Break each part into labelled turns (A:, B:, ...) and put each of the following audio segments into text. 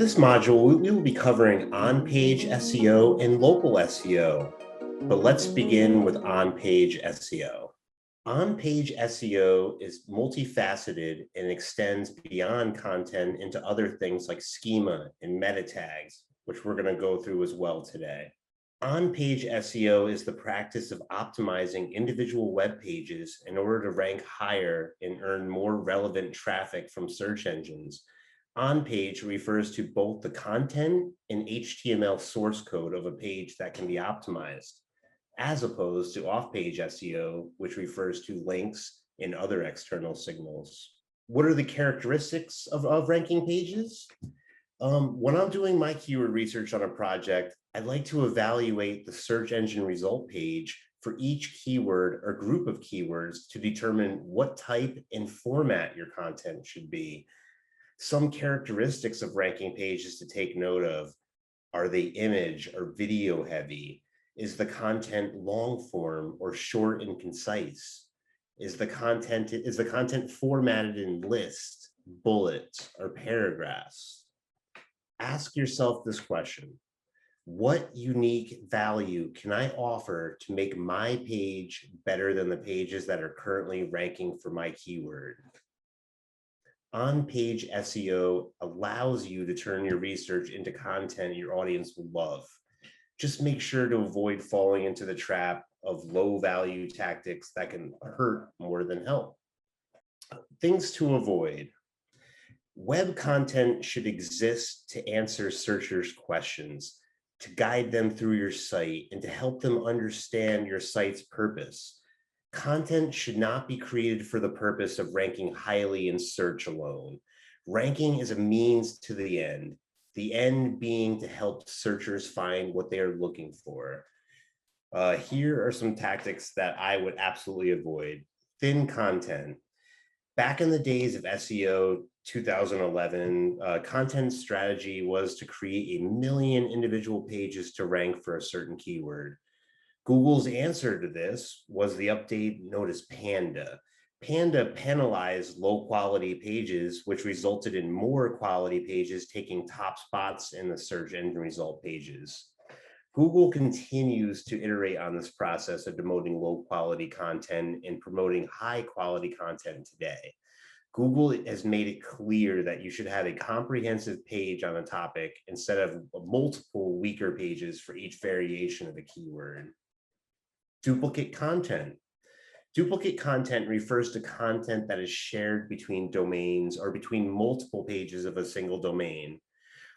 A: this module, we will be covering on-page SEO and local SEO. But let's begin with on-page SEO. On-page SEO is multifaceted and extends beyond content into other things like schema and meta tags, which we're going to go through as well today. On-page SEO is the practice of optimizing individual web pages in order to rank higher and earn more relevant traffic from search engines. On-page refers to both the content and HTML source code of a page that can be optimized, as opposed to off-page SEO, which refers to links and other external signals. What are the characteristics of ranking pages? When I'm doing my keyword research on a project, I'd like to evaluate the search engine result page for each keyword or group of keywords to determine what type and format your content should be. Some characteristics of ranking pages to take note of: are they image or video heavy? Is the content long form or short and concise? Is the content formatted in lists, bullets, or paragraphs? Ask yourself this question: what unique value can I offer to make my page better than the pages that are currently ranking for my keyword? On-page SEO allows you to turn your research into content your audience will love. Just make sure to avoid falling into the trap of low-value tactics that can hurt more than help. Things to avoid: web content should exist to answer searchers' questions, to guide them through your site, and to help them understand your site's purpose. Content should not be created for the purpose of ranking highly in search alone. Ranking is a means to the end being to help searchers find what they are looking for. Here are some tactics that I would absolutely avoid. Thin content. Back in the days of SEO 2011, content strategy was to create 1 million individual pages to rank for a certain keyword. Google's answer to this was the update known as Panda. Panda penalized low quality pages, which resulted in more quality pages taking top spots in the search engine result pages. Google continues to iterate on this process of demoting low quality content and promoting high quality content today. Google has made it clear that you should have a comprehensive page on a topic instead of multiple weaker pages for each variation of a keyword. Duplicate content. Duplicate content refers to content that is shared between domains or between multiple pages of a single domain.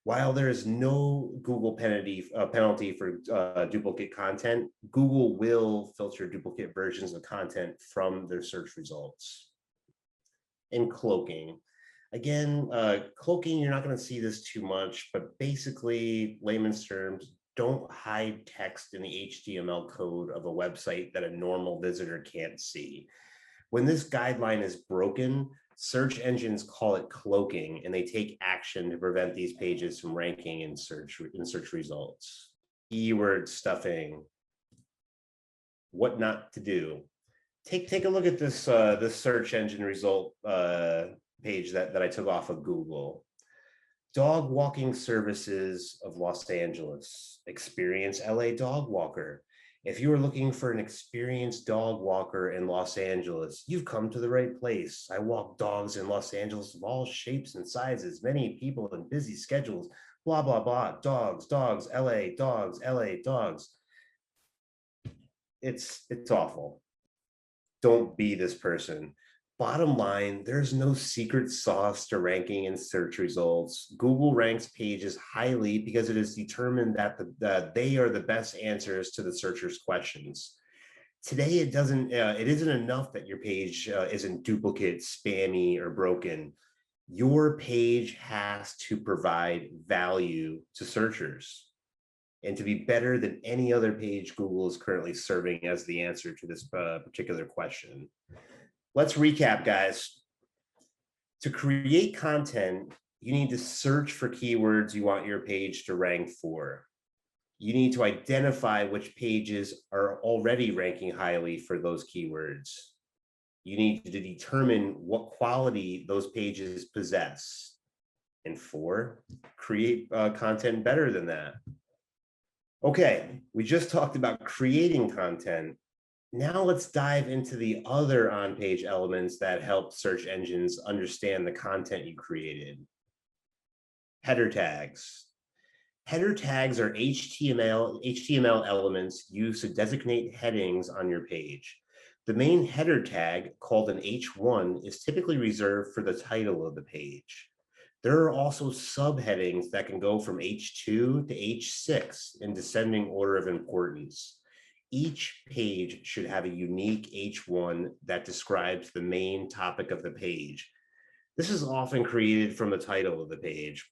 A: While there is no Google penalty for duplicate content, Google will filter duplicate versions of content from their search results. And cloaking. Again, cloaking, you're not going to see this too much, but basically, layman's terms, don't hide text in the HTML code of a website that a normal visitor can't see. When this guideline is broken, search engines call it cloaking, and they take action to prevent these pages from ranking in search results. Keyword stuffing. What not to do. Take a look at this this search engine result page that I took off of Google. Dog walking services of Los Angeles. Experience LA dog walker. If you are looking for an experienced dog walker in Los Angeles, you've come to the right place. I walk dogs in Los Angeles of all shapes and sizes, many people and busy schedules, blah, blah, blah. Dogs, LA, dogs, LA, dogs. It's awful. Don't be this person. Bottom line, there's no secret sauce to ranking in search results. Google ranks pages highly because it is determined that they are the best answers to the searcher's questions. Today, it isn't enough that your page isn't duplicate, spammy, or broken. Your page has to provide value to searchers and to be better than any other page Google is currently serving as the answer to this particular question. Let's recap, guys. To create content, you need to search for keywords you want your page to rank for. You need to identify which pages are already ranking highly for those keywords. You need to determine what quality those pages possess. And 4, create content better than that. Okay, we just talked about creating content. Now let's dive into the other on-page elements that help search engines understand the content you created. Header tags. Header tags are HTML elements used to designate headings on your page. The main header tag, called an H1, is typically reserved for the title of the page. There are also subheadings that can go from H2 to H6 in descending order of importance. Each page should have a unique H1 that describes the main topic of the page. This is often created from the title of the page.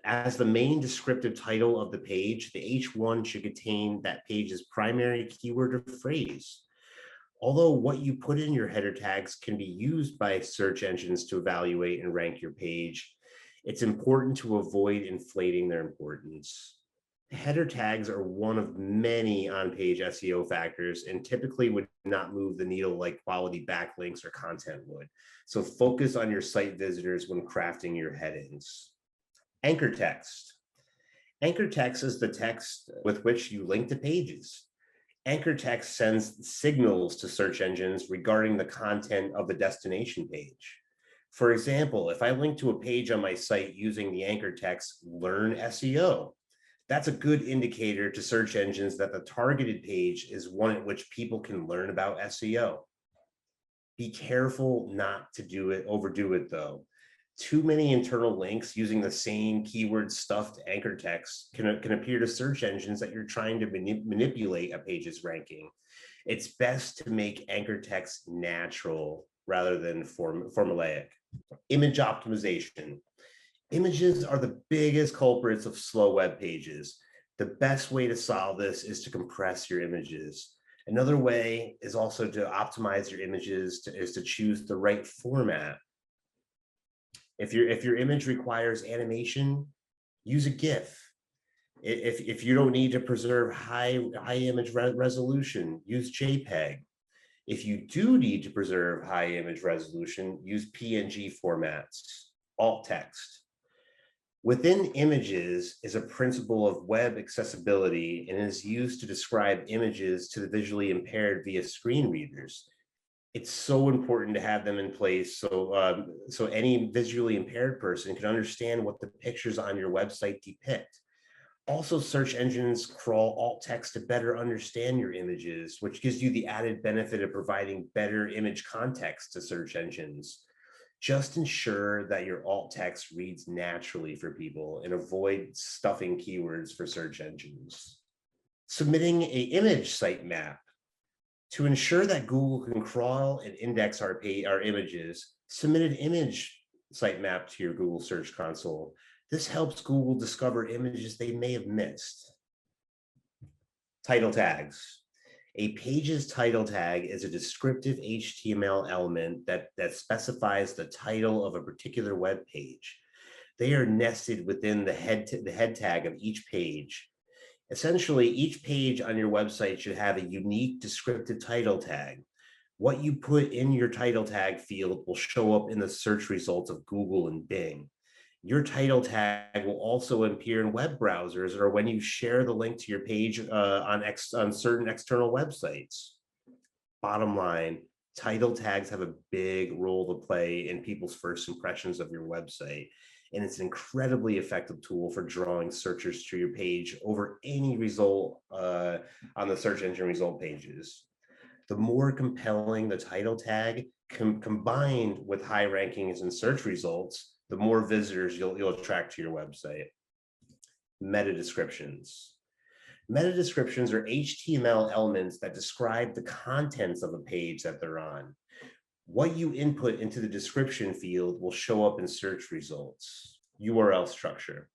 A: As the main descriptive title of the page, the H1 should contain that page's primary keyword or phrase. Although what you put in your header tags can be used by search engines to evaluate and rank your page, it's important to avoid inflating their importance. Header tags are one of many on-page SEO factors and typically would not move the needle like quality backlinks or content would. So focus on your site visitors when crafting your headings. Anchor text. Anchor text is the text with which you link to pages. Anchor text sends signals to search engines regarding the content of the destination page. For example, if I link to a page on my site using the anchor text, "Learn SEO," that's a good indicator to search engines that the targeted page is one at which people can learn about SEO. Be careful not to overdo it though. Too many internal links using the same keyword stuffed anchor text can appear to search engines that you're trying to manipulate a page's ranking. It's best to make anchor text natural rather than formulaic. Image optimization. Images are the biggest culprits of slow web pages. The best way to solve this is to compress your images. Another way is also to optimize your images is to choose the right format. If your image requires animation, use a GIF. If you don't need to preserve high image resolution, use JPEG. If you do need to preserve high image resolution, use PNG formats, alt text. Within images is a principle of web accessibility and is used to describe images to the visually impaired via screen readers. It's so important to have them in place so any visually impaired person can understand what the pictures on your website depict. Also, search engines crawl alt text to better understand your images, which gives you the added benefit of providing better image context to search engines. Just ensure that your alt text reads naturally for people and avoid stuffing keywords for search engines. Submitting an image sitemap. To ensure that Google can crawl and index our images, submit an image sitemap to your Google Search Console. This helps Google discover images they may have missed. Title tags. A page's title tag is a descriptive HTML element that specifies the title of a particular web page. They are nested within the head tag of each page. Essentially, each page on your website should have a unique descriptive title tag. What you put in your title tag field will show up in the search results of Google and Bing. Your title tag will also appear in web browsers or when you share the link to your page on certain external websites. Bottom line, title tags have a big role to play in people's first impressions of your website. And it's an incredibly effective tool for drawing searchers to your page over any result on the search engine result pages. The more compelling the title tag combined with high rankings and search results, the more visitors you'll attract to your website. Meta descriptions. Meta descriptions are HTML elements that describe the contents of a page that they're on. What you input into the description field will show up in search results. URL structure.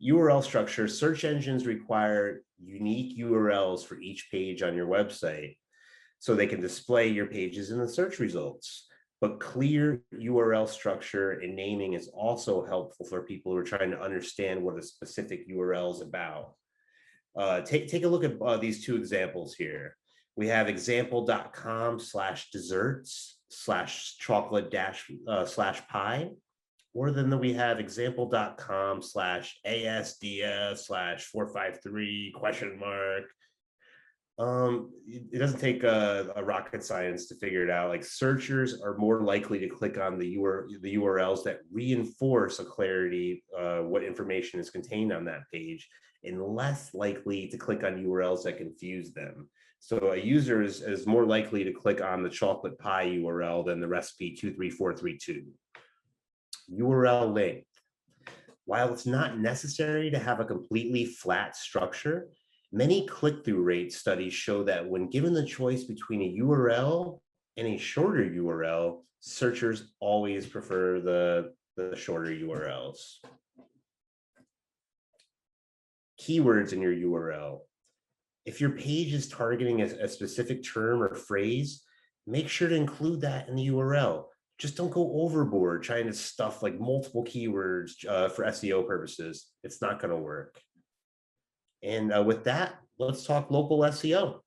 A: URL structure, search engines require unique URLs for each page on your website so they can display your pages in the search results. But clear URL structure and naming is also helpful for people who are trying to understand what a specific URL is about. Take a look at these two examples here. We have example.com/desserts/chocolate/pie, Or then we have example.com/ASDF/453 question mark. It doesn't take a rocket science to figure it out. Like searchers are more likely to click on the URLs that reinforce a clarity what information is contained on that page, and less likely to click on URLs that confuse them. So a user is more likely to click on the chocolate pie URL than the recipe 23432. URL length. While it's not necessary to have a completely flat structure, many click-through rate studies show that when given the choice between a URL and a shorter URL, searchers always prefer the shorter URLs. Keywords in your URL. If your page is targeting a specific term or phrase, make sure to include that in the URL. Just don't go overboard trying to stuff like multiple keywords for SEO purposes. It's not going to work. And with that, let's talk local SEO.